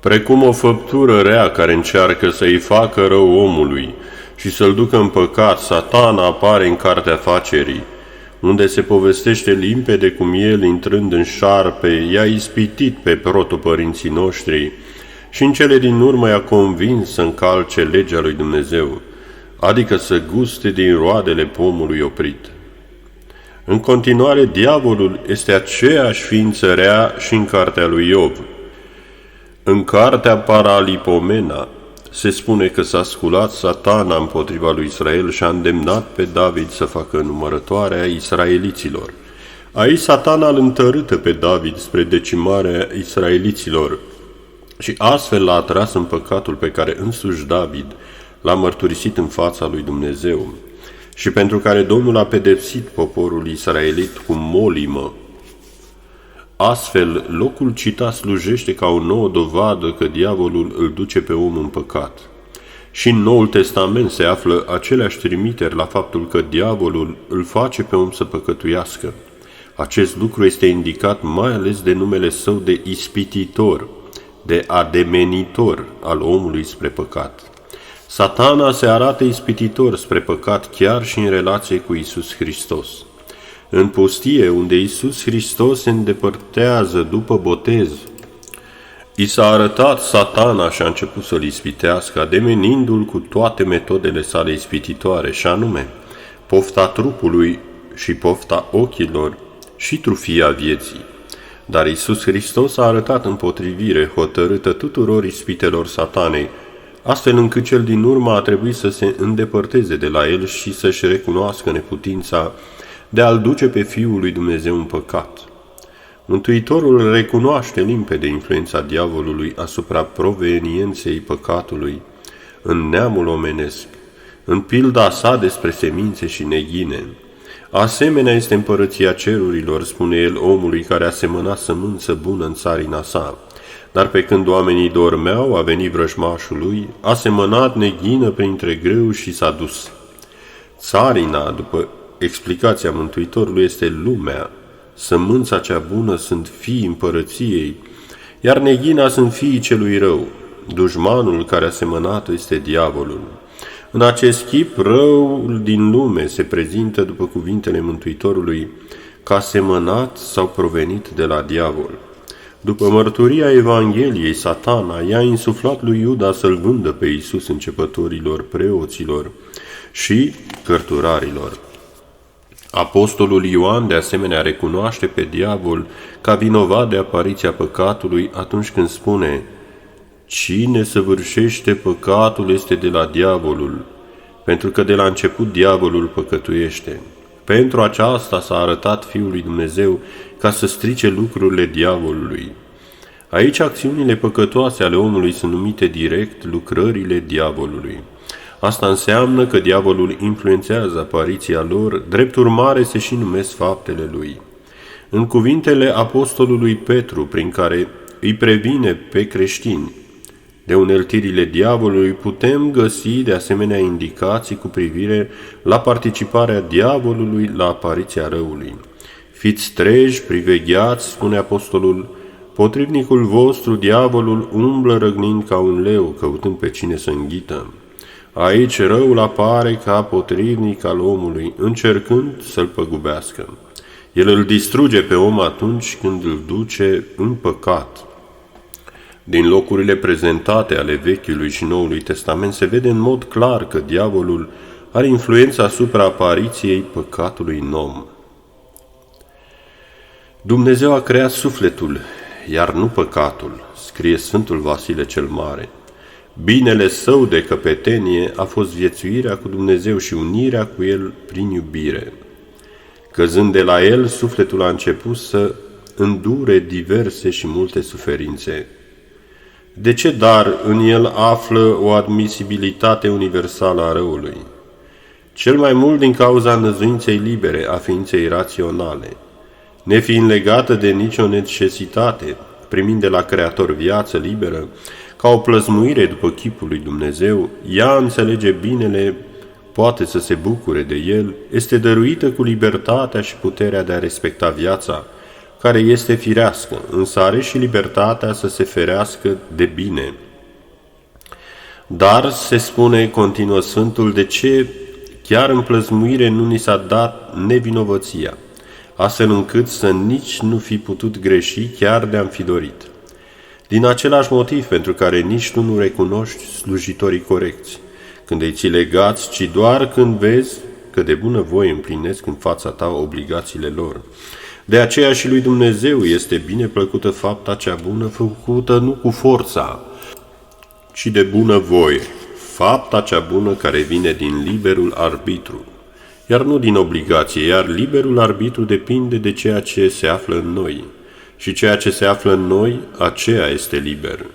precum o făptură rea care încearcă să-i facă rău omului și să-l ducă în păcat, Satana apare în cartea Facerii, unde se povestește limpede cum el, intrând în șarpe, i-a ispitit pe protopărinții noștri și în cele din urmă i-a convins să încalce legea lui Dumnezeu, adică să guste din roadele pomului oprit. În continuare, diavolul este aceeași ființă rea și în cartea lui Iov. În cartea Paralipomena se spune că s-a sculat Satana împotriva lui Israel și a îndemnat pe David să facă numărătoarea israeliților. Aici Satana îl întărâtă pe David spre decimarea israeliților și astfel l-a atras în păcatul pe care însuși David l-a mărturisit în fața lui Dumnezeu și pentru care Domnul a pedepsit poporul israelit cu molimă. Astfel, locul citat slujește ca o nouă dovadă că diavolul îl duce pe om în păcat. Și în Noul Testament se află aceleași trimiteri la faptul că diavolul îl face pe om să păcătuiască. Acest lucru este indicat mai ales de numele său de ispititor, de ademenitor al omului spre păcat. Satana se arată ispititor spre păcat chiar și în relație cu Iisus Hristos. În pustie, unde Iisus Hristos se îndepărtează după botez, i s-a arătat Satana și a început să-l ispitească, ademenindu-l cu toate metodele sale ispititoare, și anume pofta trupului și pofta ochilor și trufia vieții. Dar Iisus Hristos a arătat împotrivire hotărâtă tuturor ispitelor Satanei, astfel încât cel din urmă a trebuit să se îndepărteze de la el și să-și recunoască neputința de a-l duce pe Fiul lui Dumnezeu în păcat. Mântuitorul recunoaște limpede influența diavolului asupra provenienței păcatului în neamul omenesc, în pilda sa despre semințe și neghine. Asemenea este împărăția cerurilor, spune el omului care a semănat sămânță bună în țarina sa. Dar pe când oamenii dormeau, a venit vrăjmașul lui, a semănat neghină printre grâu și s-a dus. Țarina, după explicația Mântuitorului, este lumea. Sămânța cea bună sunt fiii împărăției, iar neghina sunt fiii celui rău. Dușmanul care a semănat este diavolul. În acest chip, răul din lume se prezintă, după cuvintele Mântuitorului, ca semănat sau provenit de la diavol. După mărturia Evangheliei, Satana i-a insuflat lui Iuda să-l vândă pe Iisus începătorilor preoților și cărturarilor. Apostolul Ioan, de asemenea, recunoaște pe diavol ca vinovat de apariția păcatului atunci când spune: cine săvârșește păcatul este de la diavolul, pentru că de la început diavolul păcătuiește. Pentru aceasta s-a arătat Fiul lui Dumnezeu, ca să strice lucrurile diavolului. Aici acțiunile păcătoase ale omului sunt numite direct lucrările diavolului. Asta înseamnă că diavolul influențează apariția lor, drept urmare se și numesc faptele lui. În cuvintele apostolului Petru, prin care îi previne pe creștini de uneltirile diavolului, putem găsi de asemenea indicații cu privire la participarea diavolului la apariția răului. Fiți treji, privegheați, spune apostolul, potrivnicul vostru, diavolul, umblă răgnind ca un leu, căutând pe cine să înghită. Aici răul apare ca potrivnic al omului, încercând să-l păgubească. El îl distruge pe om atunci când îl duce în păcat. Din locurile prezentate ale Vechiului și Noului Testament se vede în mod clar că diavolul are influența asupra apariției păcatului în om. Dumnezeu a creat sufletul, iar nu păcatul, scrie Sfântul Vasile cel Mare. Binele său de căpetenie a fost viețuirea cu Dumnezeu și unirea cu El prin iubire. Căzând de la El, sufletul a început să îndure diverse și multe suferințe. De ce dar în el află o admisibilitate universală a răului? Cel mai mult din cauza năzuinței libere a ființei raționale. Nefiind legată de nicio necesitate, primind de la Creator viață liberă, ca o plăzmuire după chipul lui Dumnezeu, ea înțelege binele, poate să se bucure de el, este dăruită cu libertatea și puterea de a respecta viața, care este firească, însă are și libertatea să se ferească de bine. Dar, se spune, continuă Sfântul, de ce chiar în plăzmuire nu ni s-a dat nevinovăția, astfel încât să nici nu fi putut greși chiar de-am fi dorit. Din același motiv pentru care nici tu nu recunoști slujitorii corecți, când îi ții legați, ci doar când vezi că de bună voie împlinesc în fața ta obligațiile lor. De aceea și lui Dumnezeu este bine plăcută fapta cea bună făcută nu cu forța, ci de bună voie, fapta cea bună care vine din liberul arbitru, iar nu din obligație, iar liberul arbitru depinde de ceea ce se află în noi. Și ceea ce se află în noi, aceea este liber.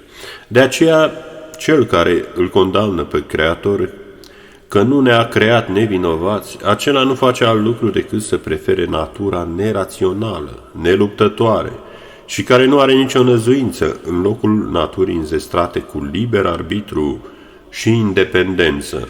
De aceea, cel care îl condamnă pe Creator că nu ne-a creat nevinovați, acela nu face alt lucru decât să prefere natura nerațională, neluptătoare și care nu are nicio năzuință în locul naturii înzestrate cu liber arbitru și independență.